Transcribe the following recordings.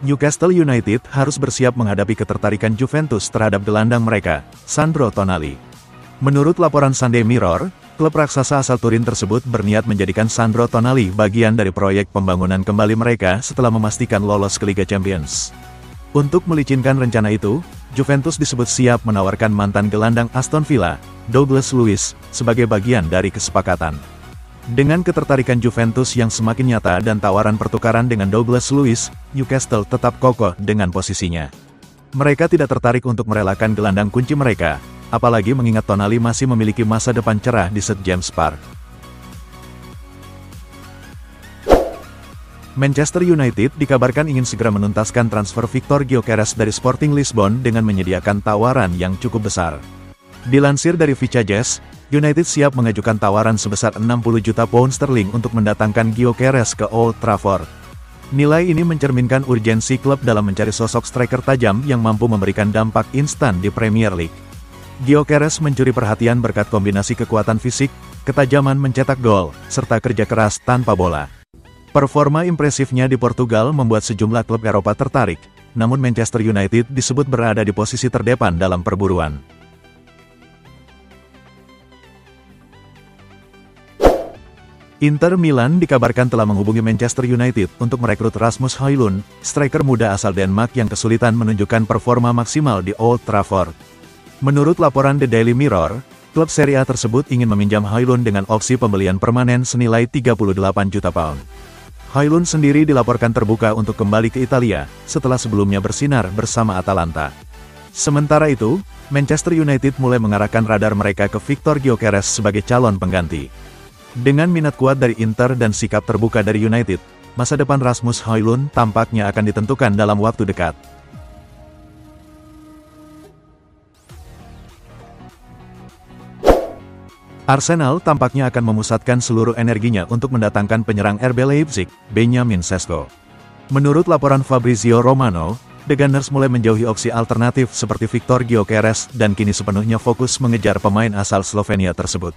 Newcastle United harus bersiap menghadapi ketertarikan Juventus terhadap gelandang mereka, Sandro Tonali. Menurut laporan Sunday Mirror, klub raksasa asal Turin tersebut berniat menjadikan Sandro Tonali bagian dari proyek pembangunan kembali mereka setelah memastikan lolos ke Liga Champions. Untuk melicinkan rencana itu, Juventus disebut siap menawarkan mantan gelandang Aston Villa, Douglas Luiz, sebagai bagian dari kesepakatan. Dengan ketertarikan Juventus yang semakin nyata dan tawaran pertukaran dengan Douglas Luiz, Newcastle tetap kokoh dengan posisinya. Mereka tidak tertarik untuk merelakan gelandang kunci mereka, apalagi mengingat Tonali masih memiliki masa depan cerah di St. James Park. Manchester United dikabarkan ingin segera menuntaskan transfer Victor Gyökeres dari Sporting Lisbon dengan menyediakan tawaran yang cukup besar. Dilansir dari Vichajes, United siap mengajukan tawaran sebesar 60 juta pound sterling untuk mendatangkan Gyökeres ke Old Trafford. Nilai ini mencerminkan urgensi klub dalam mencari sosok striker tajam yang mampu memberikan dampak instan di Premier League. Gyökeres mencuri perhatian berkat kombinasi kekuatan fisik, ketajaman mencetak gol, serta kerja keras tanpa bola. Performa impresifnya di Portugal membuat sejumlah klub Eropa tertarik, namun Manchester United disebut berada di posisi terdepan dalam perburuan. Inter Milan dikabarkan telah menghubungi Manchester United untuk merekrut Rasmus Højlund, striker muda asal Denmark yang kesulitan menunjukkan performa maksimal di Old Trafford. Menurut laporan The Daily Mirror, klub Serie A tersebut ingin meminjam Højlund dengan opsi pembelian permanen senilai 38 juta pound. Højlund sendiri dilaporkan terbuka untuk kembali ke Italia, setelah sebelumnya bersinar bersama Atalanta. Sementara itu, Manchester United mulai mengarahkan radar mereka ke Victor Gyökeres sebagai calon pengganti. Dengan minat kuat dari Inter dan sikap terbuka dari United, masa depan Rasmus Højlund tampaknya akan ditentukan dalam waktu dekat. Arsenal tampaknya akan memusatkan seluruh energinya untuk mendatangkan penyerang RB Leipzig, Benjamin Sesko. Menurut laporan Fabrizio Romano, The Gunners mulai menjauhi opsi alternatif seperti Victor Gyökeres dan kini sepenuhnya fokus mengejar pemain asal Slovenia tersebut.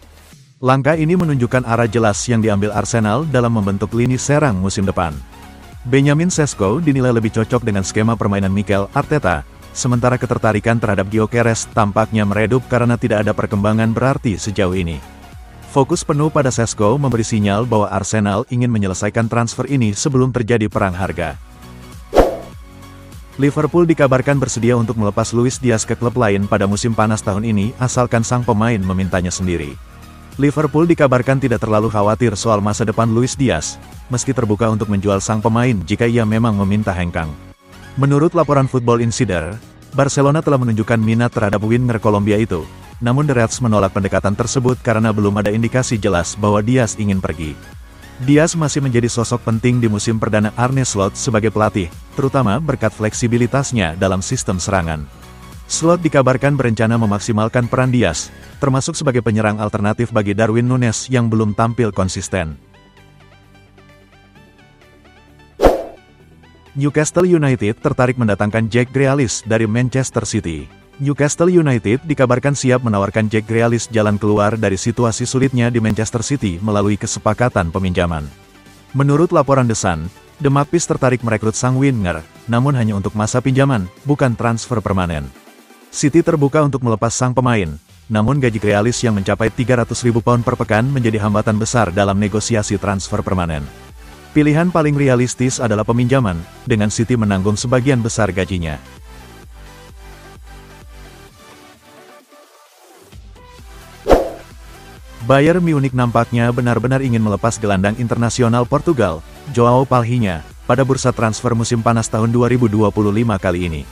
Langkah ini menunjukkan arah jelas yang diambil Arsenal dalam membentuk lini serang musim depan. Benjamin Sesko dinilai lebih cocok dengan skema permainan Mikel Arteta, sementara ketertarikan terhadap Gyökeres tampaknya meredup karena tidak ada perkembangan berarti sejauh ini. Fokus penuh pada Sesko memberi sinyal bahwa Arsenal ingin menyelesaikan transfer ini sebelum terjadi perang harga. Liverpool dikabarkan bersedia untuk melepas Luis Diaz ke klub lain pada musim panas tahun ini asalkan sang pemain memintanya sendiri. Liverpool dikabarkan tidak terlalu khawatir soal masa depan Luis Diaz, meski terbuka untuk menjual sang pemain jika ia memang meminta hengkang. Menurut laporan Football Insider, Barcelona telah menunjukkan minat terhadap winger Kolombia itu, namun The Reds menolak pendekatan tersebut karena belum ada indikasi jelas bahwa Diaz ingin pergi. Diaz masih menjadi sosok penting di musim perdana Arne Slot sebagai pelatih, terutama berkat fleksibilitasnya dalam sistem serangan. Slot dikabarkan berencana memaksimalkan peran Diaz, termasuk sebagai penyerang alternatif bagi Darwin Núñez yang belum tampil konsisten. Newcastle United tertarik mendatangkan Jack Grealish dari Manchester City. Newcastle United dikabarkan siap menawarkan Jack Grealish jalan keluar dari situasi sulitnya di Manchester City melalui kesepakatan peminjaman. Menurut laporan The Sun, The Magpies tertarik merekrut sang winger, namun hanya untuk masa pinjaman, bukan transfer permanen. City terbuka untuk melepas sang pemain, namun gaji Grealish yang mencapai 300.000 pound per pekan menjadi hambatan besar dalam negosiasi transfer permanen. Pilihan paling realistis adalah peminjaman, dengan City menanggung sebagian besar gajinya. Bayern Munich nampaknya benar-benar ingin melepas gelandang internasional Portugal, João Palhinha, pada bursa transfer musim panas tahun 2025 kali ini.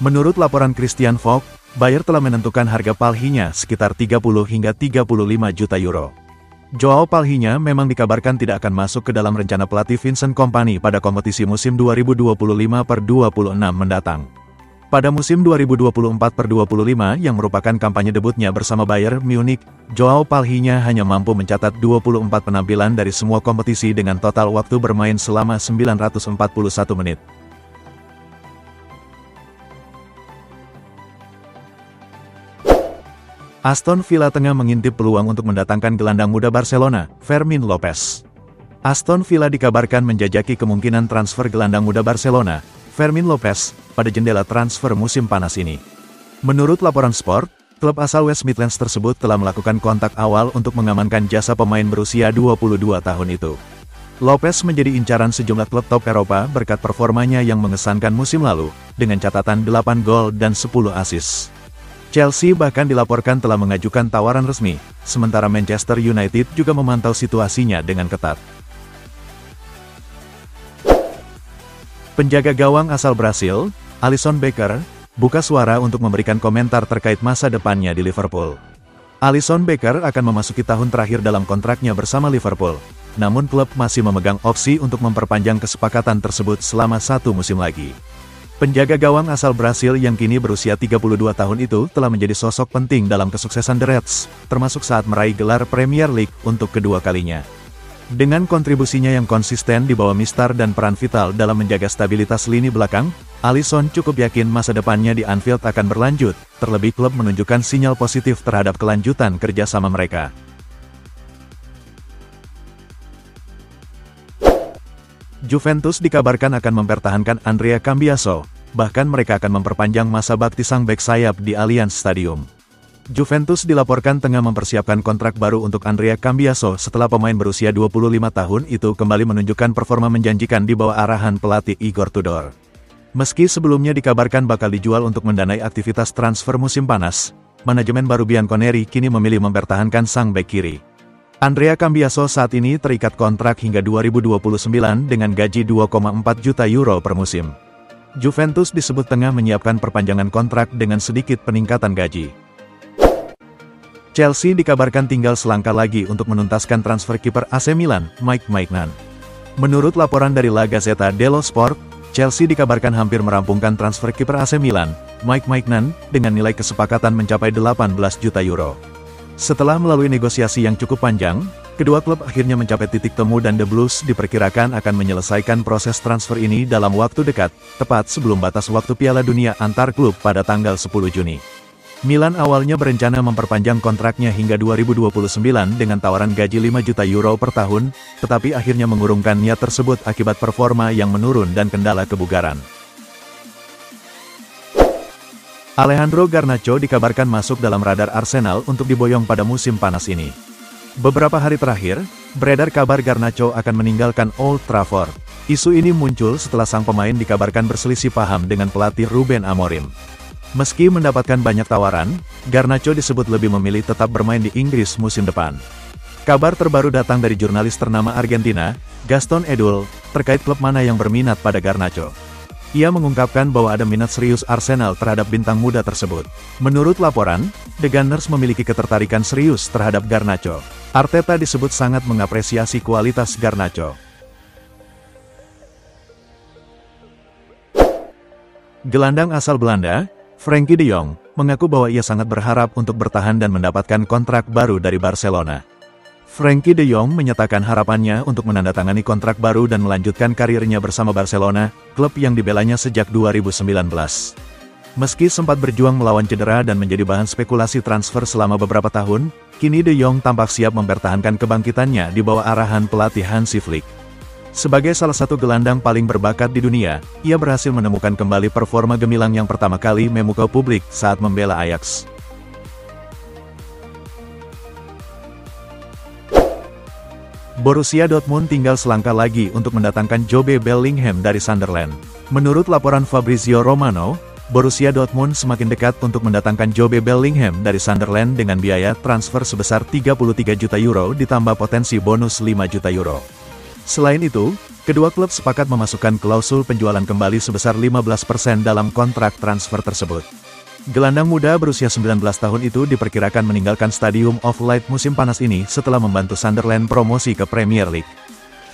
Menurut laporan Christian Vogt, Bayern telah menentukan harga Palhinha sekitar 30 hingga 35 juta euro. João Palhinha memang dikabarkan tidak akan masuk ke dalam rencana pelatih Vincent Kompany pada kompetisi musim 2025/26 mendatang. Pada musim 2024/25 yang merupakan kampanye debutnya bersama Bayern Munich, João Palhinha hanya mampu mencatat 24 penampilan dari semua kompetisi dengan total waktu bermain selama 941 menit. Aston Villa tengah mengintip peluang untuk mendatangkan gelandang muda Barcelona, Fermin Lopez. Aston Villa dikabarkan menjajaki kemungkinan transfer gelandang muda Barcelona, Fermin Lopez, pada jendela transfer musim panas ini. Menurut laporan Sport, klub asal West Midlands tersebut telah melakukan kontak awal untuk mengamankan jasa pemain berusia 22 tahun itu. Lopez menjadi incaran sejumlah klub top Eropa berkat performanya yang mengesankan musim lalu, dengan catatan 8 gol dan 10 assist. Chelsea bahkan dilaporkan telah mengajukan tawaran resmi, sementara Manchester United juga memantau situasinya dengan ketat. Penjaga gawang asal Brasil, Alisson Becker, buka suara untuk memberikan komentar terkait masa depannya di Liverpool. Alisson Becker akan memasuki tahun terakhir dalam kontraknya bersama Liverpool, namun klub masih memegang opsi untuk memperpanjang kesepakatan tersebut selama 1 musim lagi. Penjaga gawang asal Brasil yang kini berusia 32 tahun itu telah menjadi sosok penting dalam kesuksesan The Reds, termasuk saat meraih gelar Premier League untuk kedua kalinya. Dengan kontribusinya yang konsisten di bawah Mistar dan peran vital dalam menjaga stabilitas lini belakang, Alisson cukup yakin masa depannya di Anfield akan berlanjut, terlebih klub menunjukkan sinyal positif terhadap kelanjutan kerjasama mereka. Juventus dikabarkan akan mempertahankan Andrea Cambiaso, bahkan mereka akan memperpanjang masa bakti sang bek sayap di Allianz Stadium. Juventus dilaporkan tengah mempersiapkan kontrak baru untuk Andrea Cambiaso setelah pemain berusia 25 tahun itu kembali menunjukkan performa menjanjikan di bawah arahan pelatih Igor Tudor. Meski sebelumnya dikabarkan bakal dijual untuk mendanai aktivitas transfer musim panas, manajemen baru Bianconeri kini memilih mempertahankan sang bek kiri. Andrea Cambiaso saat ini terikat kontrak hingga 2029 dengan gaji 2,4 juta euro per musim. Juventus disebut tengah menyiapkan perpanjangan kontrak dengan sedikit peningkatan gaji. Chelsea dikabarkan tinggal selangkah lagi untuk menuntaskan transfer kiper AC Milan, Mike Maignan. Menurut laporan dari La Gazzetta dello Sport, Chelsea dikabarkan hampir merampungkan transfer kiper AC Milan, Mike Maignan, dengan nilai kesepakatan mencapai 18 juta euro. Setelah melalui negosiasi yang cukup panjang, kedua klub akhirnya mencapai titik temu dan The Blues diperkirakan akan menyelesaikan proses transfer ini dalam waktu dekat, tepat sebelum batas waktu Piala Dunia antar klub pada tanggal 10 Juni. Milan awalnya berencana memperpanjang kontraknya hingga 2029 dengan tawaran gaji 5 juta euro per tahun, tetapi akhirnya mengurungkan niat tersebut akibat performa yang menurun dan kendala kebugaran. Alejandro Garnacho dikabarkan masuk dalam radar Arsenal untuk diboyong pada musim panas ini. Beberapa hari terakhir, beredar kabar Garnacho akan meninggalkan Old Trafford. Isu ini muncul setelah sang pemain dikabarkan berselisih paham dengan pelatih Ruben Amorim. Meski mendapatkan banyak tawaran, Garnacho disebut lebih memilih tetap bermain di Inggris musim depan. Kabar terbaru datang dari jurnalis ternama Argentina, Gaston Edul, terkait klub mana yang berminat pada Garnacho. Ia mengungkapkan bahwa ada minat serius Arsenal terhadap bintang muda tersebut. Menurut laporan, The Gunners memiliki ketertarikan serius terhadap Garnacho. Arteta disebut sangat mengapresiasi kualitas Garnacho. Gelandang asal Belanda, Frenkie de Jong, mengaku bahwa ia sangat berharap untuk bertahan dan mendapatkan kontrak baru dari Barcelona. Frenkie de Jong menyatakan harapannya untuk menandatangani kontrak baru dan melanjutkan karirnya bersama Barcelona, klub yang dibelanya sejak 2019. Meski sempat berjuang melawan cedera dan menjadi bahan spekulasi transfer selama beberapa tahun, kini de Jong tampak siap mempertahankan kebangkitannya di bawah arahan pelatih Hansi Flick. Sebagai salah satu gelandang paling berbakat di dunia, ia berhasil menemukan kembali performa gemilang yang pertama kali memukau publik saat membela Ajax. Borussia Dortmund tinggal selangkah lagi untuk mendatangkan Jobe Bellingham dari Sunderland. Menurut laporan Fabrizio Romano, Borussia Dortmund semakin dekat untuk mendatangkan Jobe Bellingham dari Sunderland dengan biaya transfer sebesar 33 juta euro ditambah potensi bonus 5 juta euro. Selain itu, kedua klub sepakat memasukkan klausul penjualan kembali sebesar 15% dalam kontrak transfer tersebut. Gelandang muda berusia 19 tahun itu diperkirakan meninggalkan Stadium of Light musim panas ini setelah membantu Sunderland promosi ke Premier League.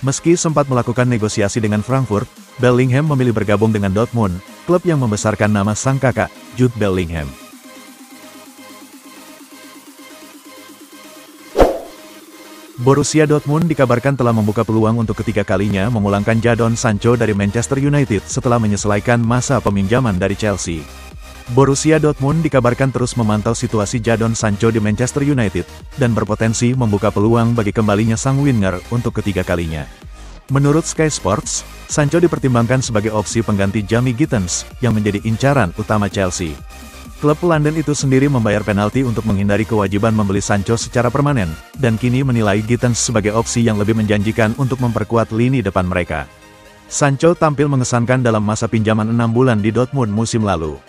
Meski sempat melakukan negosiasi dengan Frankfurt, Bellingham memilih bergabung dengan Dortmund, klub yang membesarkan nama sang kakak, Jude Bellingham. Borussia Dortmund dikabarkan telah membuka peluang untuk ketiga kalinya memulangkan Jadon Sancho dari Manchester United setelah menyesuaikan masa peminjaman dari Chelsea. Borussia Dortmund dikabarkan terus memantau situasi Jadon Sancho di Manchester United, dan berpotensi membuka peluang bagi kembalinya sang winger untuk ketiga kalinya. Menurut Sky Sports, Sancho dipertimbangkan sebagai opsi pengganti Jamie Gittens, yang menjadi incaran utama Chelsea. Klub London itu sendiri membayar penalti untuk menghindari kewajiban membeli Sancho secara permanen, dan kini menilai Gittens sebagai opsi yang lebih menjanjikan untuk memperkuat lini depan mereka. Sancho tampil mengesankan dalam masa pinjaman 6 bulan di Dortmund musim lalu.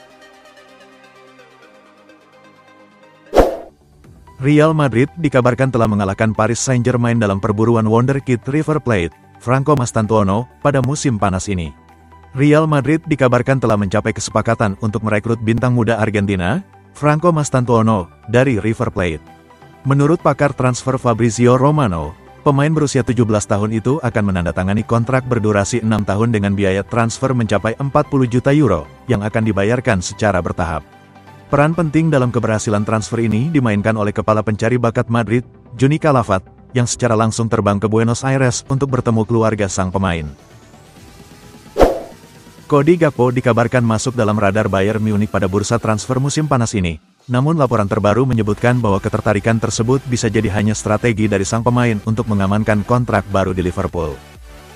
Real Madrid dikabarkan telah mengalahkan Paris Saint-Germain dalam perburuan wonderkid River Plate, Franco Mastantuono, pada musim panas ini. Real Madrid dikabarkan telah mencapai kesepakatan untuk merekrut bintang muda Argentina, Franco Mastantuono, dari River Plate. Menurut pakar transfer Fabrizio Romano, pemain berusia 17 tahun itu akan menandatangani kontrak berdurasi 6 tahun dengan biaya transfer mencapai 40 juta euro, yang akan dibayarkan secara bertahap. Peran penting dalam keberhasilan transfer ini dimainkan oleh kepala pencari bakat Madrid, Johnny Calafat, yang secara langsung terbang ke Buenos Aires untuk bertemu keluarga sang pemain. Cody Gakpo dikabarkan masuk dalam radar Bayern Munich pada bursa transfer musim panas ini. Namun laporan terbaru menyebutkan bahwa ketertarikan tersebut bisa jadi hanya strategi dari sang pemain untuk mengamankan kontrak baru di Liverpool.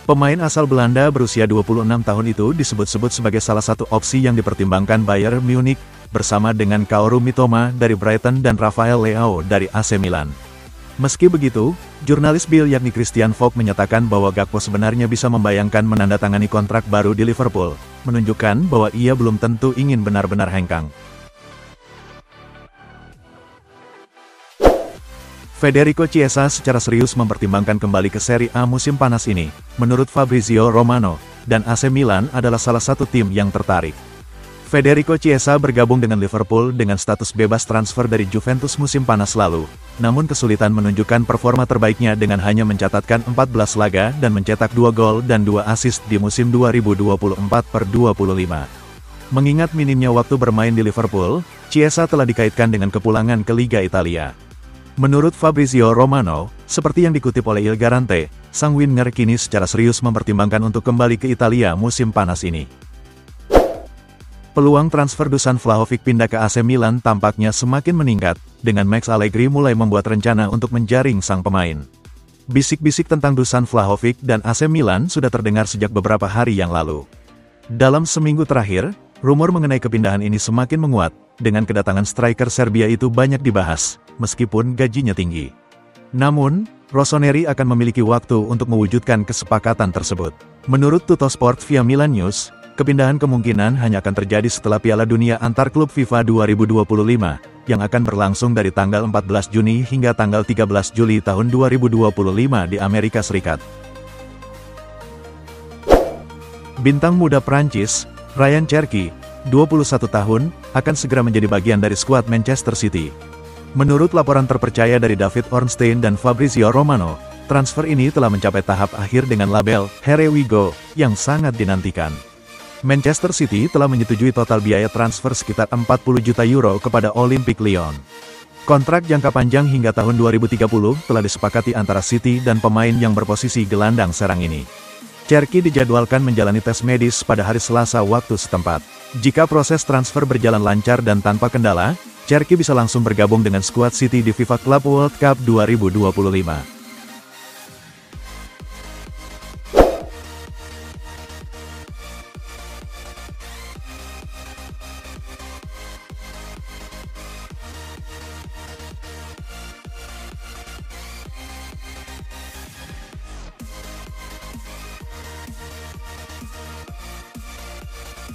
Pemain asal Belanda berusia 26 tahun itu disebut-sebut sebagai salah satu opsi yang dipertimbangkan Bayern Munich, bersama dengan Kaoru Mitoma dari Brighton dan Rafael Leao dari AC Milan. Meski begitu, jurnalis Bild yakni Christian Falk menyatakan bahwa Gakpo sebenarnya bisa membayangkan menandatangani kontrak baru di Liverpool, menunjukkan bahwa ia belum tentu ingin benar-benar hengkang. Federico Chiesa secara serius mempertimbangkan kembali ke Serie A musim panas ini, menurut Fabrizio Romano, dan AC Milan adalah salah satu tim yang tertarik. Federico Chiesa bergabung dengan Liverpool dengan status bebas transfer dari Juventus musim panas lalu, namun kesulitan menunjukkan performa terbaiknya dengan hanya mencatatkan 14 laga dan mencetak 2 gol dan 2 assist di musim 2024/25. Mengingat minimnya waktu bermain di Liverpool, Chiesa telah dikaitkan dengan kepulangan ke Liga Italia. Menurut Fabrizio Romano, seperti yang dikutip oleh Il Garante, sang winger kini secara serius mempertimbangkan untuk kembali ke Italia musim panas ini. Peluang transfer Dusan Vlahovic pindah ke AC Milan tampaknya semakin meningkat, dengan Max Allegri mulai membuat rencana untuk menjaring sang pemain. Bisik-bisik tentang Dusan Vlahovic dan AC Milan sudah terdengar sejak beberapa hari yang lalu. Dalam seminggu terakhir, rumor mengenai kepindahan ini semakin menguat, dengan kedatangan striker Serbia itu banyak dibahas, meskipun gajinya tinggi. Namun, Rossoneri akan memiliki waktu untuk mewujudkan kesepakatan tersebut. Menurut Tuttosport via Milan News, kepindahan kemungkinan hanya akan terjadi setelah Piala Dunia antar klub FIFA 2025, yang akan berlangsung dari tanggal 14 Juni hingga tanggal 13 Juli tahun 2025 di Amerika Serikat. Bintang muda Prancis, Ryan Cherki, 21 tahun, akan segera menjadi bagian dari skuad Manchester City. Menurut laporan terpercaya dari David Ornstein dan Fabrizio Romano, transfer ini telah mencapai tahap akhir dengan label "Here we go" yang sangat dinantikan. Manchester City telah menyetujui total biaya transfer sekitar 40 juta euro kepada Olympique Lyon. Kontrak jangka panjang hingga tahun 2030 telah disepakati antara City dan pemain yang berposisi gelandang serang ini. Cherki dijadwalkan menjalani tes medis pada hari Selasa waktu setempat. Jika proses transfer berjalan lancar dan tanpa kendala, Cherki bisa langsung bergabung dengan skuad City di FIFA Club World Cup 2025.